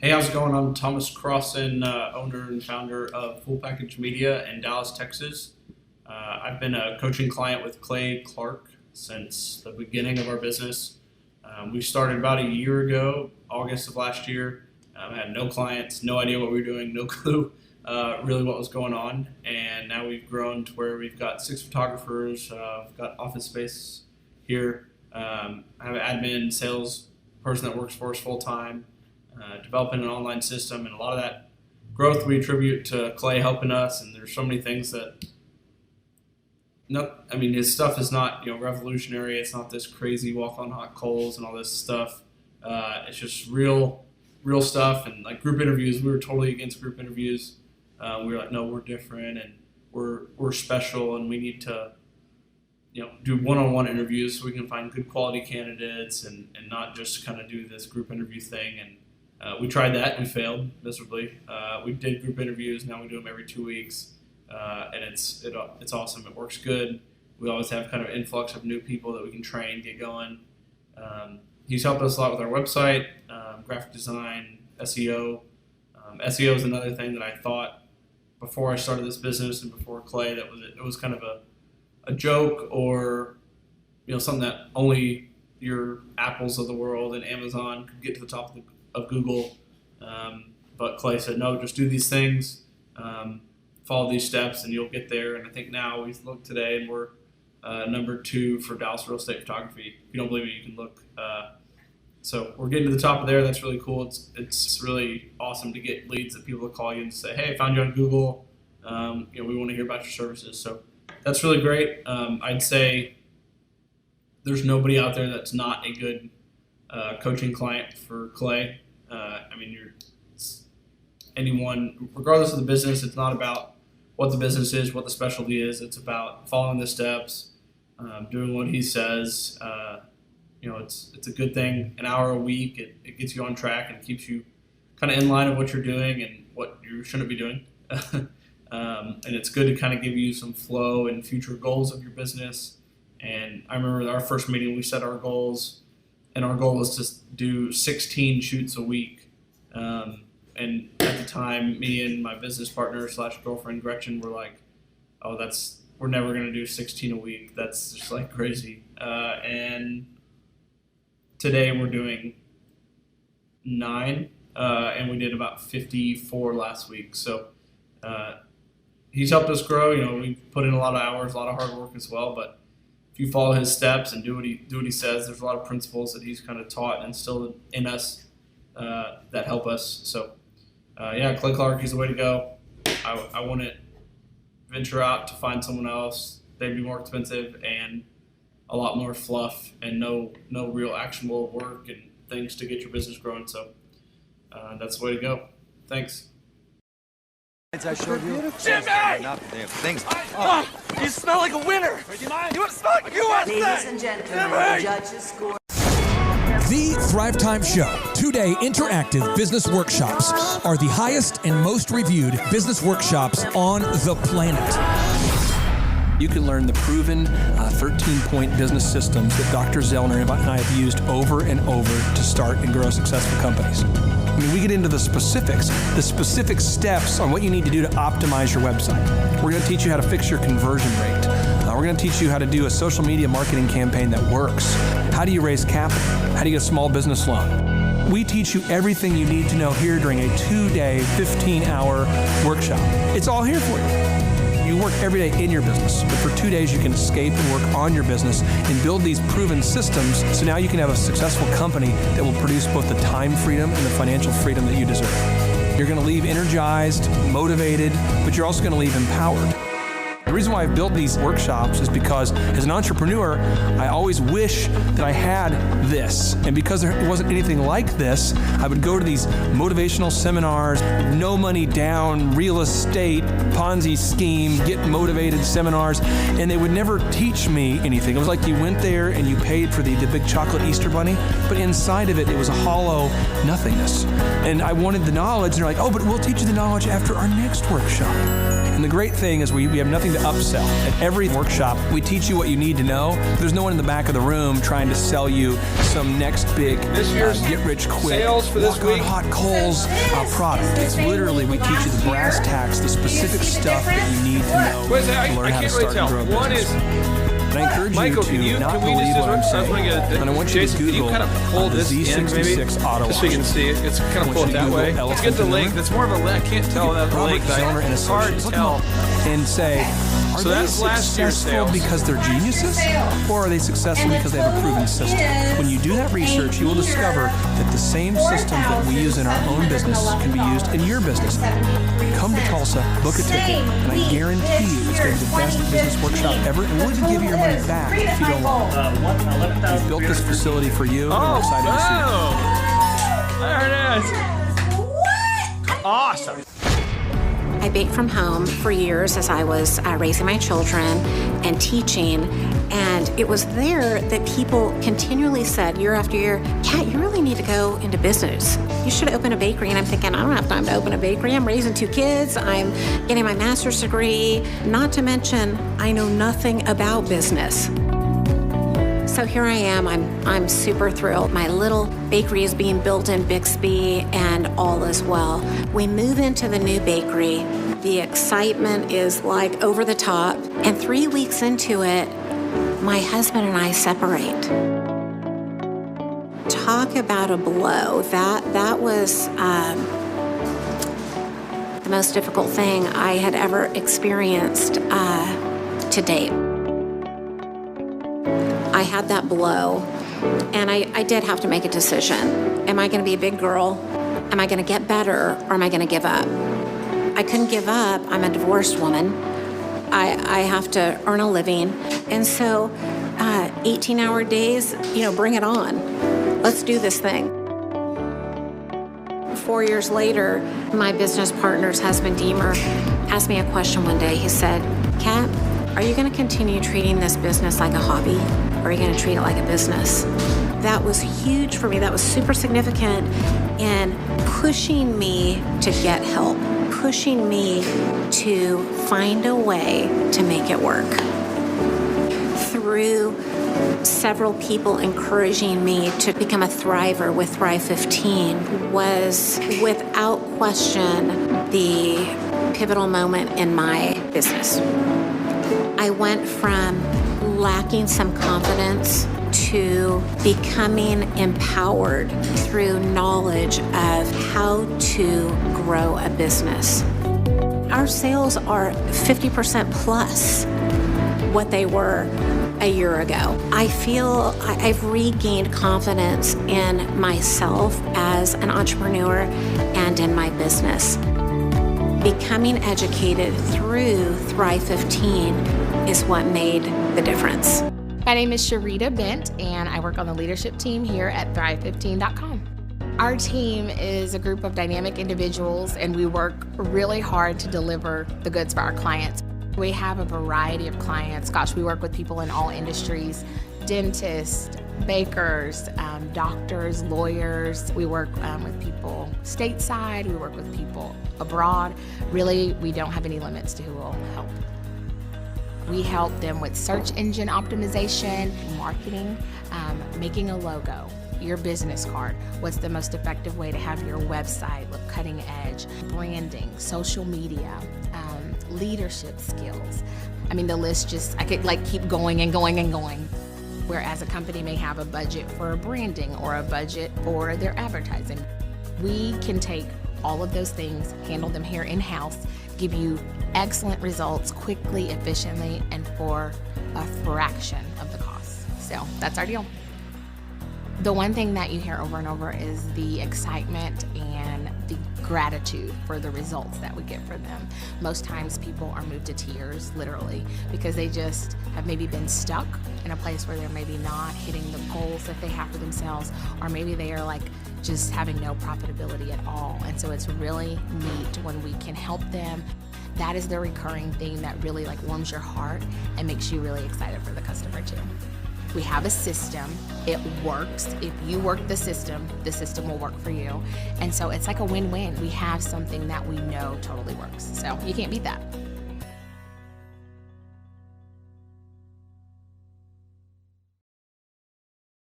Hey, how's it going? I'm Thomas Crossan, owner and founder of Full Package Media in Dallas, Texas. I've been a coaching client with Clay Clark since the beginning of our business. We started about a year ago, August of last year. I had no clients, no idea what we were doing, no clue really what was going on. And now we've grown to where we've got 6 photographers, we've got office space here. I have an admin, sales person that works for us full time, developing an online system, and a lot of that growth we attribute to Clay helping us. And there's so many things that, his stuff is not revolutionary. It's not this crazy walk on hot coals and all this stuff. It's just real stuff. And like group interviews, we were totally against group interviews. We were like, no, we're different and we're special, and we need to do one-on-one interviews so we can find good quality candidates and not just kind of do this group interview thing. And we tried that and we failed miserably. We did group interviews. Now we do them every 2 weeks. And it's awesome. It works good. We always have kind of an influx of new people that we can train, get going. He's helped us a lot with our website, graphic design, SEO. SEO is another thing that I thought before I started this business and before Clay that it was kind of a joke, or something that only your Apples of the world and Amazon could get to the top of Google. But Clay said, no, just do these things. Follow these steps and you'll get there. And I think now we look today and we're number 2 for Dallas real estate photography. If you don't believe me, you can look. So we're getting to the top of there. That's really cool. It's really awesome to get leads that people will call you and say, hey, I found you on Google. We want to hear about your services. So that's really great. I'd say there's nobody out there that's not a good coaching client for Clay. Anyone, regardless of the business, it's not about what the business is, what the specialty is. It's about following the steps, doing what he says. It's a good thing. An hour a week, it gets you on track and keeps you kind of in line of what you're doing and what you shouldn't be doing. And it's good to kind of give you some flow and future goals of your business. And I remember our first meeting, we set our goals, and our goal was to do 16 shoots a week. And at the time, me and my business partner / girlfriend Gretchen were like, "Oh, we're never gonna do 16 a week. That's just like crazy." And today we're doing 9, and we did about 54 last week. So he's helped us grow. We've put in a lot of hours, a lot of hard work as well. But if you follow his steps and do what he says, there's a lot of principles that he's kind of taught and instilled in us that help us. So. Clay Clark, he's the way to go. I wouldn't venture out to find someone else. They'd be more expensive and a lot more fluff and no real actionable work and things to get your business growing. So that's the way to go. Thanks. I showed you. Jimmy! Thanks. You smell like a winner. You mind? You want to smell like you want Ladies and gentlemen, the judges score. The Thrivetime Show, 2-day interactive business workshops, are the highest and most reviewed business workshops on the planet. You can learn the proven 13-point business systems that Dr. Zellner and I have used over and over to start and grow successful companies. We get into the specific steps on what you need to do to optimize your website. We're going to teach you how to fix your conversion rate. We're going to teach you how to do a social media marketing campaign that works. How do you raise capital? How do you get a small business loan? We teach you everything you need to know here during a 2-day, 15-hour workshop. It's all here for you. You work every day in your business, but for 2 days you can escape and work on your business and build these proven systems so now you can have a successful company that will produce both the time freedom and the financial freedom that you deserve. You're going to leave energized, motivated, but you're also going to leave empowered. The reason why I've built these workshops is because as an entrepreneur, I always wish that I had this. And because there wasn't anything like this, I would go to these motivational seminars, no money down, real estate, Ponzi scheme, get motivated seminars, and they would never teach me anything. It was like you went there and you paid for the big chocolate Easter bunny, but inside of it, it was a hollow nothingness. And I wanted the knowledge, and they're like, oh, but we'll teach you the knowledge after our next workshop. And the great thing is we have nothing to upsell. At every workshop, we teach you what you need to know. There's no one in the back of the room trying to sell you some next big get-rich-quick, sales for this week. hot coals product. It's literally, we teach you the brass tacks, the specific stuff that you need to know What is that? to learn I how to can't really start and tell. grow a One business. is, And I encourage Michael, you to not can we believe just what I'm I was saying. gonna get And I want you Jason, to can you Google kind of pull the this in maybe? Z66 auto Just so you can see it. It's kind I of want pull you it to that Google way. Let's elephant get the in the link. room. That's more of a link. I can't tell that the Robert link. Zellner and It's hard to Associates. Look tell. them up and say, are So they that's last year's successful sales. because they're geniuses, or are they successful because they have a proven system? When you do that research, you will discover that the same systems that we use in our own business can be used in your business. Come to Tulsa, book a ticket, and I guarantee you it's going to be the best business workshop ever, and we'll even give you your money back if you don't want it. We've built this facility for you, and we're excited to see it. There it is. Awesome. I baked from home for years as I was raising my children and teaching, and it was there that people continually said year after year, Kat, you really need to go into business. You should open a bakery. And I'm thinking, I don't have time to open a bakery. I'm raising 2 kids. I'm getting my master's degree. Not to mention, I know nothing about business. So here I am, I'm super thrilled. My little bakery is being built in Bixby and all is well. We move into the new bakery. The excitement is like over the top. And 3 weeks into it, my husband and I separate. Talk about a blow. That was the most difficult thing I had ever experienced to date. I had that blow, and I did have to make a decision. Am I gonna be a big girl? Am I gonna get better, or am I gonna give up? I couldn't give up. I'm a divorced woman. I have to earn a living. And so 18-hour days, bring it on. Let's do this thing. 4 years later, my business partner's husband, Deemer, asked me a question one day. He said, Kat, are you gonna continue treating this business like a hobby, or are you gonna treat it like a business? That was huge for me. That was super significant in pushing me to get help, pushing me to find a way to make it work. Through several people encouraging me to become a thriver with Thrive 15 was, without question, the pivotal moment in my business. I went from lacking some confidence to becoming empowered through knowledge of how to grow a business. Our sales are 50% plus what they were a year ago. I feel I've regained confidence in myself as an entrepreneur and in my business. Becoming educated through Thrive 15 is what made the difference. My name is Sharita Bent, and I work on the leadership team here at Thrive15.com. Our team is a group of dynamic individuals, and we work really hard to deliver the goods for our clients. We have a variety of clients. Gosh, we work with people in all industries, dentists, bakers, doctors, lawyers. We work with people stateside. We work with people abroad. Really, we don't have any limits to who will help. We help them with search engine optimization, marketing, making a logo, your business card, what's the most effective way to have your website look cutting edge, branding, social media, leadership skills. I mean, the list I could keep going and going and going. Whereas a company may have a budget for branding or a budget for their advertising. We can take all of those things, handle them here in-house, give you excellent results quickly, efficiently, and for a fraction of the cost. So that's our deal. The one thing that you hear over and over is the excitement and the gratitude for the results that we get for them. Most times people are moved to tears, literally, because they just have maybe been stuck in a place where they're maybe not hitting the goals that they have for themselves, or maybe they are just having no profitability at all. And so it's really neat when we can help them. That is the recurring thing that really warms your heart and makes you really excited for the customer too. We have a system, it works. If you work the system will work for you. And so it's like a win-win. We have something that we know totally works. So you can't beat that.